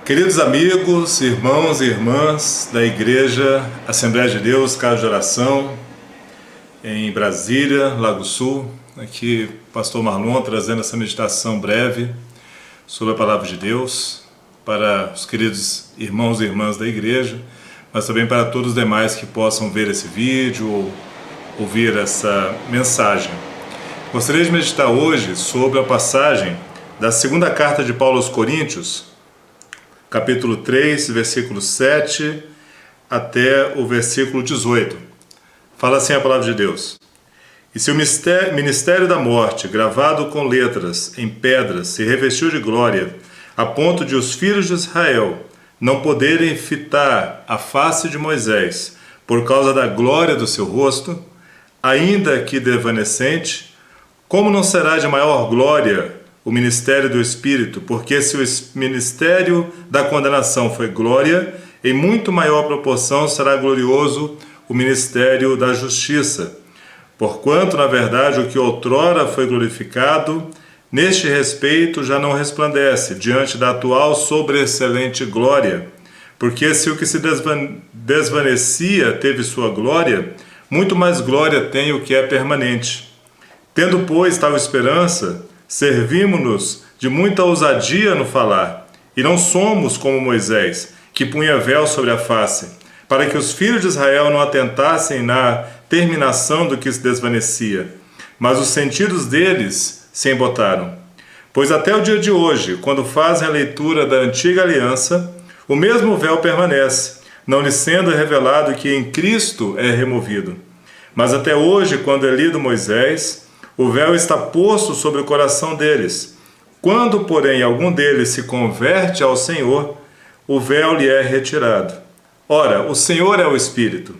Queridos amigos, irmãos e irmãs da Igreja Assembleia de Deus, Casa de Oração, em Brasília, Lago Sul, aqui Pastor Marlon trazendo essa meditação breve sobre a Palavra de Deus para os queridos irmãos e irmãs da Igreja, mas também para todos os demais que possam ver esse vídeo ou ouvir essa mensagem. Gostaria de meditar hoje sobre a passagem da segunda carta de Paulo aos Coríntios, capítulo 3, versículo 7 até o versículo 18. Fala assim a palavra de Deus: E se o ministério da morte, gravado com letras em pedras, se revestiu de glória, a ponto de os filhos de Israel não poderem fitar a face de Moisés por causa da glória do seu rosto, ainda que desvanecente, como não será de maior glória o ministério do Espírito? Porque se o ministério da condenação foi glória, em muito maior proporção será glorioso o ministério da justiça. Porquanto, na verdade, o que outrora foi glorificado, neste respeito já não resplandece diante da atual sobreexcelente glória. Porque se o que se desvanecia teve sua glória, muito mais glória tem o que é permanente. Tendo, pois, tal esperança, servimos-nos de muita ousadia no falar, e não somos como Moisés, que punha véu sobre a face, para que os filhos de Israel não atentassem na terminação do que se desvanecia, mas os sentidos deles se embotaram. Pois até o dia de hoje, quando fazem a leitura da antiga aliança, o mesmo véu permanece, não lhe sendo revelado que em Cristo é removido. Mas até hoje, quando é lido Moisés, o véu está posto sobre o coração deles. Quando, porém, algum deles se converte ao Senhor, o véu lhe é retirado. Ora, o Senhor é o Espírito,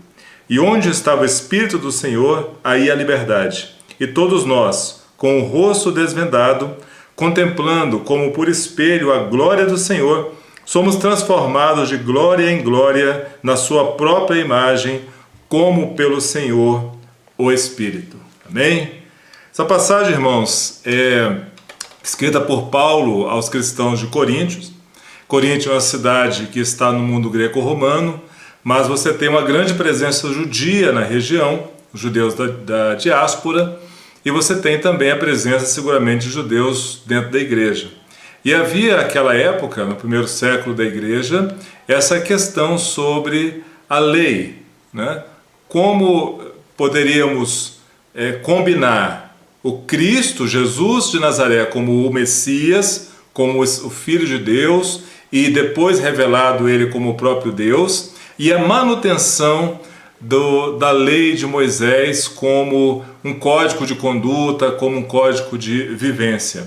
e onde estava o Espírito do Senhor, aí a liberdade. E todos nós, com o rosto desvendado, contemplando como por espelho a glória do Senhor, somos transformados de glória em glória na sua própria imagem, como pelo Senhor, o Espírito. Amém? Essa passagem, irmãos, é escrita por Paulo aos cristãos de Coríntios. Corinto é uma cidade que está no mundo greco-romano, mas você tem uma grande presença judia na região, os judeus da diáspora, e você tem também a presença, seguramente, de judeus dentro da igreja. E havia, naquela época, no primeiro século da igreja, essa questão sobre a lei, né? Como poderíamos combinar o Cristo, Jesus de Nazaré, como o Messias, como o Filho de Deus, e depois revelado ele como o próprio Deus, e a manutenção da lei de Moisés como um código de conduta, como um código de vivência.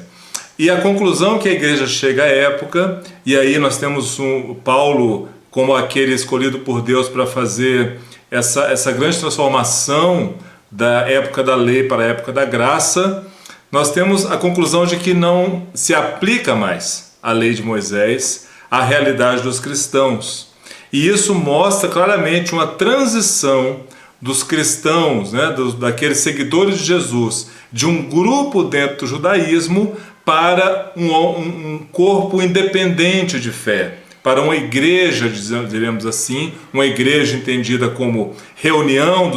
E a conclusão que a igreja chega à época, e aí nós temos Paulo como aquele escolhido por Deus para fazer essa grande transformação da época da lei para a época da graça, nós temos a conclusão de que não se aplica mais a lei de Moisés à realidade dos cristãos. E isso mostra claramente uma transição dos cristãos, né, daqueles seguidores de Jesus, de um grupo dentro do judaísmo para um corpo independente de fé, para uma igreja, diremos assim, uma igreja entendida como reunião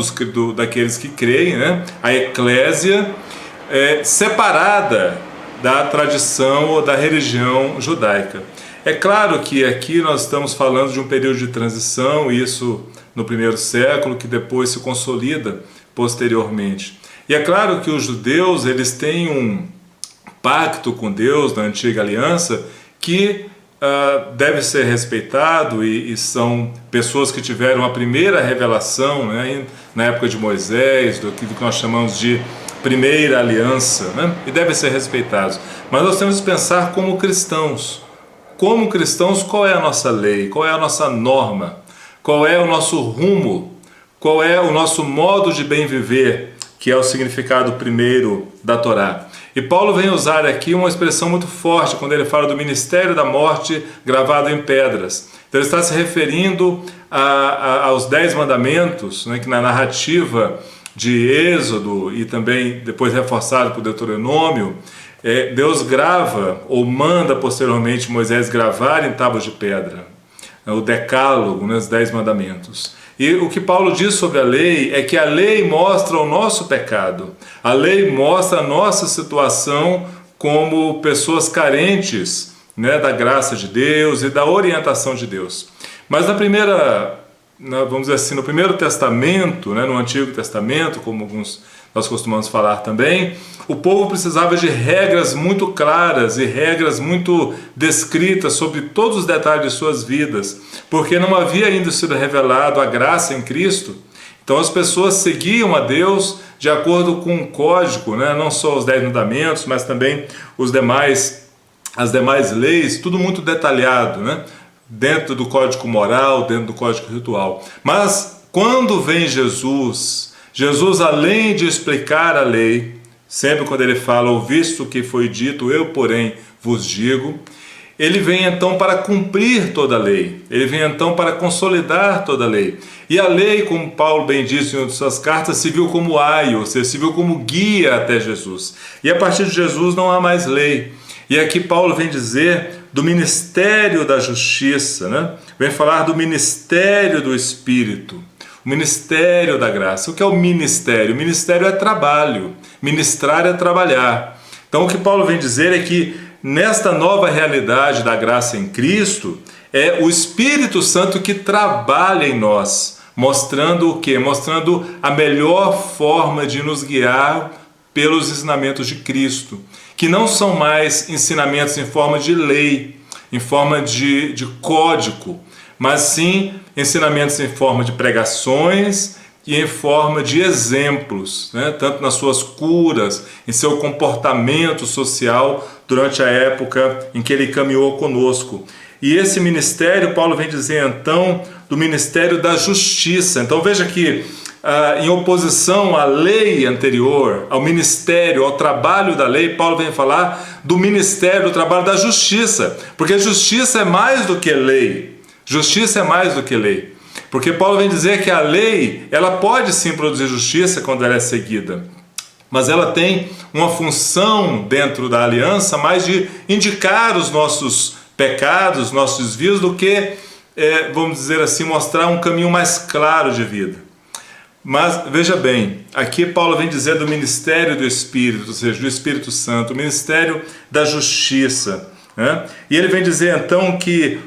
daqueles que creem, né? A eclésia, separada da tradição ou da religião judaica. É claro que aqui nós estamos falando de um período de transição, isso no primeiro século, que depois se consolida posteriormente. E é claro que os judeus, eles têm um pacto com Deus na antiga aliança que deve ser respeitado, e são pessoas que tiveram a primeira revelação, né, na época de Moisés, do que nós chamamos de primeira aliança, né, e devem ser respeitados. Mas nós temos que pensar como cristãos. Como cristãos, qual é a nossa lei? Qual é a nossa norma? Qual é o nosso rumo? Qual é o nosso modo de bem viver, que é o significado primeiro da Torá? E Paulo vem usar aqui uma expressão muito forte quando ele fala do ministério da morte gravado em pedras. Então ele está se referindo aos 10 mandamentos, né, que na narrativa de Êxodo e também depois reforçado por Deuteronômio, Deus grava ou manda posteriormente Moisés gravar em tábuas de pedra o decálogo, os 10 mandamentos. E o que Paulo diz sobre a lei é que a lei mostra o nosso pecado, a lei mostra a nossa situação como pessoas carentes, da graça de Deus e da orientação de Deus. Mas vamos dizer assim, no Primeiro Testamento, no Antigo Testamento, como nós costumamos falar também, o povo precisava de regras muito claras e regras muito descritas sobre todos os detalhes de suas vidas, porque não havia ainda sido revelado a graça em Cristo. Então as pessoas seguiam a Deus de acordo com um código, não só os 10 mandamentos, mas também as demais leis, tudo muito detalhado, dentro do código moral, dentro do código ritual. Mas quando vem Jesus, além de explicar a lei, sempre quando ele fala, ouviste o que foi dito, eu porém vos digo, ele vem então para cumprir toda a lei, ele vem então para consolidar toda a lei. E a lei, como Paulo bem disse em uma de suas cartas, se viu como aio, ou seja, se viu como guia até Jesus. E a partir de Jesus não há mais lei. E aqui Paulo vem dizer do ministério da justiça, vem falar do ministério do Espírito, o ministério da graça. O que é o ministério? O ministério é trabalho, ministrar é trabalhar. Então o que Paulo vem dizer é que nesta nova realidade da graça em Cristo, é o Espírito Santo que trabalha em nós, mostrando o quê? Mostrando a melhor forma de nos guiar pelos ensinamentos de Cristo, que não são mais ensinamentos em forma de lei, em forma de código, mas sim ensinamentos em forma de pregações e em forma de exemplos, tanto nas suas curas, em seu comportamento social durante a época em que ele caminhou conosco. E esse ministério, Paulo vem dizer então, do ministério da justiça. Então veja que em oposição à lei anterior, ao ministério, ao trabalho da lei, Paulo vem falar do ministério, do trabalho da justiça, porque justiça é mais do que lei. Justiça é mais do que lei, porque Paulo vem dizer que a lei, ela pode sim produzir justiça quando ela é seguida, mas ela tem uma função dentro da aliança mais de indicar os nossos pecados, nossos desvios, do que, vamos dizer assim, mostrar um caminho mais claro de vida. Mas veja bem, aqui Paulo vem dizer do ministério do Espírito, ou seja, do Espírito Santo, o ministério da justiça, E ele vem dizer então que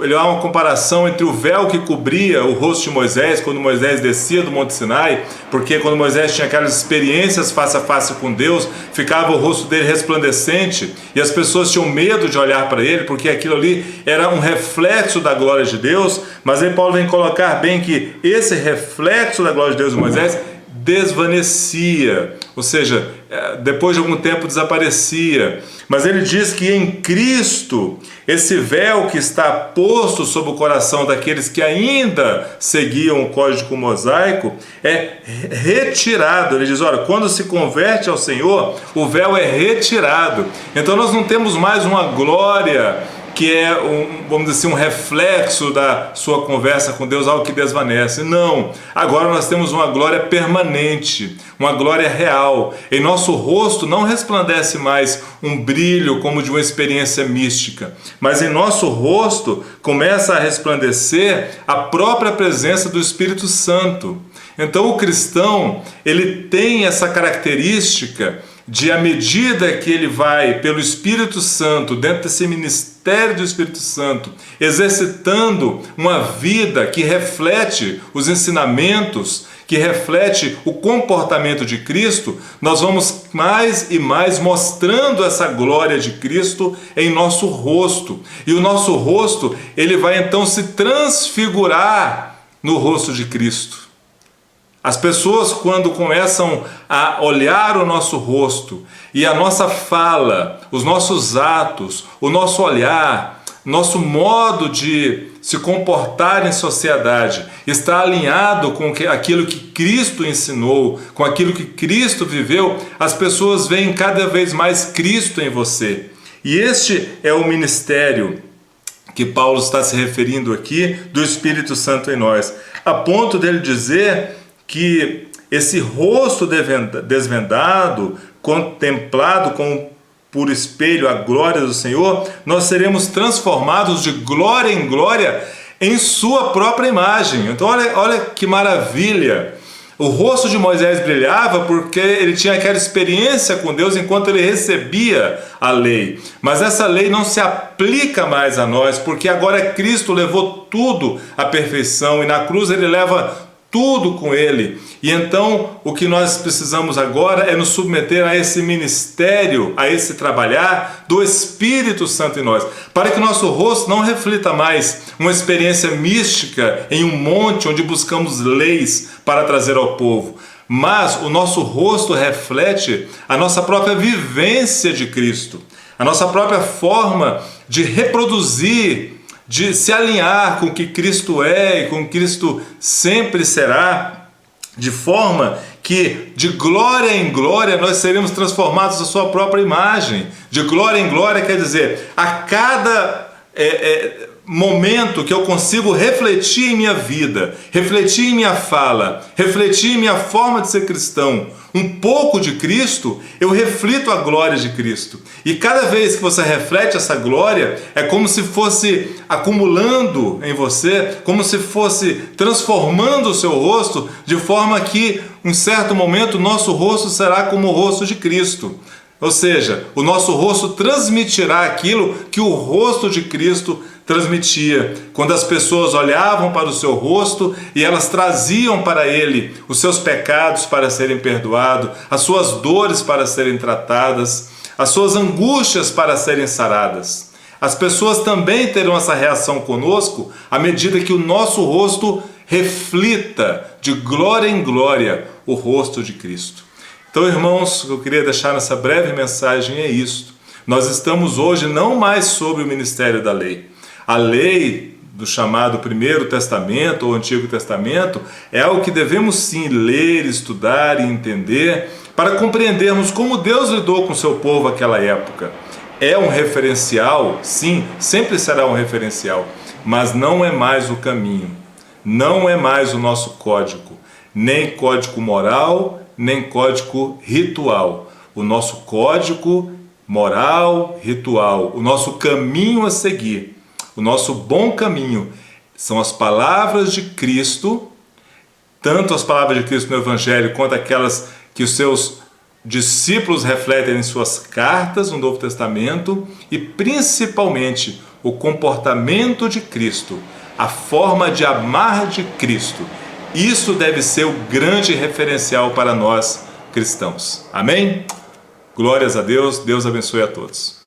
ele há uma comparação entre o véu que cobria o rosto de Moisés quando Moisés descia do Monte Sinai, porque quando Moisés tinha aquelas experiências face a face com Deus, ficava o rosto dele resplandecente e as pessoas tinham medo de olhar para ele, porque aquilo ali era um reflexo da glória de Deus. Mas aí Paulo vem colocar bem que esse reflexo da glória de Deus em Moisés desvanecia, ou seja, depois de algum tempo desaparecia. Mas ele diz que em Cristo, esse véu que está posto sobre o coração daqueles que ainda seguiam o código mosaico é retirado. Ele diz, olha, quando se converte ao Senhor, o véu é retirado. Então nós não temos mais uma glória que é, vamos dizer assim, um reflexo da sua conversa com Deus, algo que desvanece. Não, agora nós temos uma glória permanente, uma glória real. Em nosso rosto não resplandece mais um brilho como de uma experiência mística, mas em nosso rosto começa a resplandecer a própria presença do Espírito Santo. Então o cristão, ele tem essa característica de, à medida que ele vai pelo Espírito Santo, dentro desse ministério do Espírito Santo, exercitando uma vida que reflete os ensinamentos, que reflete o comportamento de Cristo, nós vamos mais e mais mostrando essa glória de Cristo em nosso rosto. E o nosso rosto, ele vai então se transfigurar no rosto de Cristo. As pessoas, quando começam a olhar o nosso rosto e a nossa fala, os nossos atos, o nosso olhar, nosso modo de se comportar em sociedade está alinhado com aquilo que Cristo ensinou, com aquilo que Cristo viveu, as pessoas veem cada vez mais Cristo em você. E este é o ministério que Paulo está se referindo aqui, do Espírito Santo em nós, a ponto dele dizer que esse rosto desvendado contemplado por espelho a glória do Senhor, nós seremos transformados de glória em glória em sua própria imagem. Então olha que maravilha! O rosto de Moisés brilhava porque ele tinha aquela experiência com Deus enquanto ele recebia a lei. Mas essa lei não se aplica mais a nós, porque agora Cristo levou tudo à perfeição e na cruz ele leva tudo com ele. E então o que nós precisamos agora é nos submeter a esse ministério, a esse trabalhar do Espírito Santo em nós, para que nosso rosto não reflita mais uma experiência mística em um monte onde buscamos leis para trazer ao povo, mas o nosso rosto reflete a nossa própria vivência de Cristo, a nossa própria forma de reproduzir, de se alinhar com o que Cristo é e com o que Cristo sempre será, de forma que de glória em glória nós seremos transformados na sua própria imagem. De glória em glória quer dizer, a cada momento que eu consigo refletir em minha vida, refletir em minha fala, refletir em minha forma de ser cristão, um pouco de Cristo, eu reflito a glória de Cristo. E cada vez que você reflete essa glória, é como se fosse acumulando em você, como se fosse transformando o seu rosto, de forma que, em certo momento, o nosso rosto será como o rosto de Cristo. Ou seja, o nosso rosto transmitirá aquilo que o rosto de Cristo transmitia. Quando as pessoas olhavam para o seu rosto e elas traziam para ele os seus pecados para serem perdoados, as suas dores para serem tratadas, as suas angústias para serem saradas. As pessoas também terão essa reação conosco à medida que o nosso rosto reflita de glória em glória o rosto de Cristo. Então, irmãos, o que eu queria deixar nessa breve mensagem é isto. Nós estamos hoje não mais sobre o ministério da lei. A lei do chamado Primeiro Testamento ou Antigo Testamento é algo que devemos sim ler, estudar e entender para compreendermos como Deus lidou com o seu povo naquela época. É um referencial, sim, sempre será um referencial, mas não é mais o caminho, não é mais o nosso código, nem código moral, nem código ritual. O nosso código moral, ritual, o nosso caminho a seguir, o nosso bom caminho, são as palavras de Cristo, tanto as palavras de Cristo no Evangelho, quanto aquelas que os seus discípulos refletem em suas cartas no Novo Testamento, e principalmente o comportamento de Cristo, a forma de amar de Cristo. Isso deve ser o grande referencial para nós cristãos. Amém? Glórias a Deus, Deus abençoe a todos.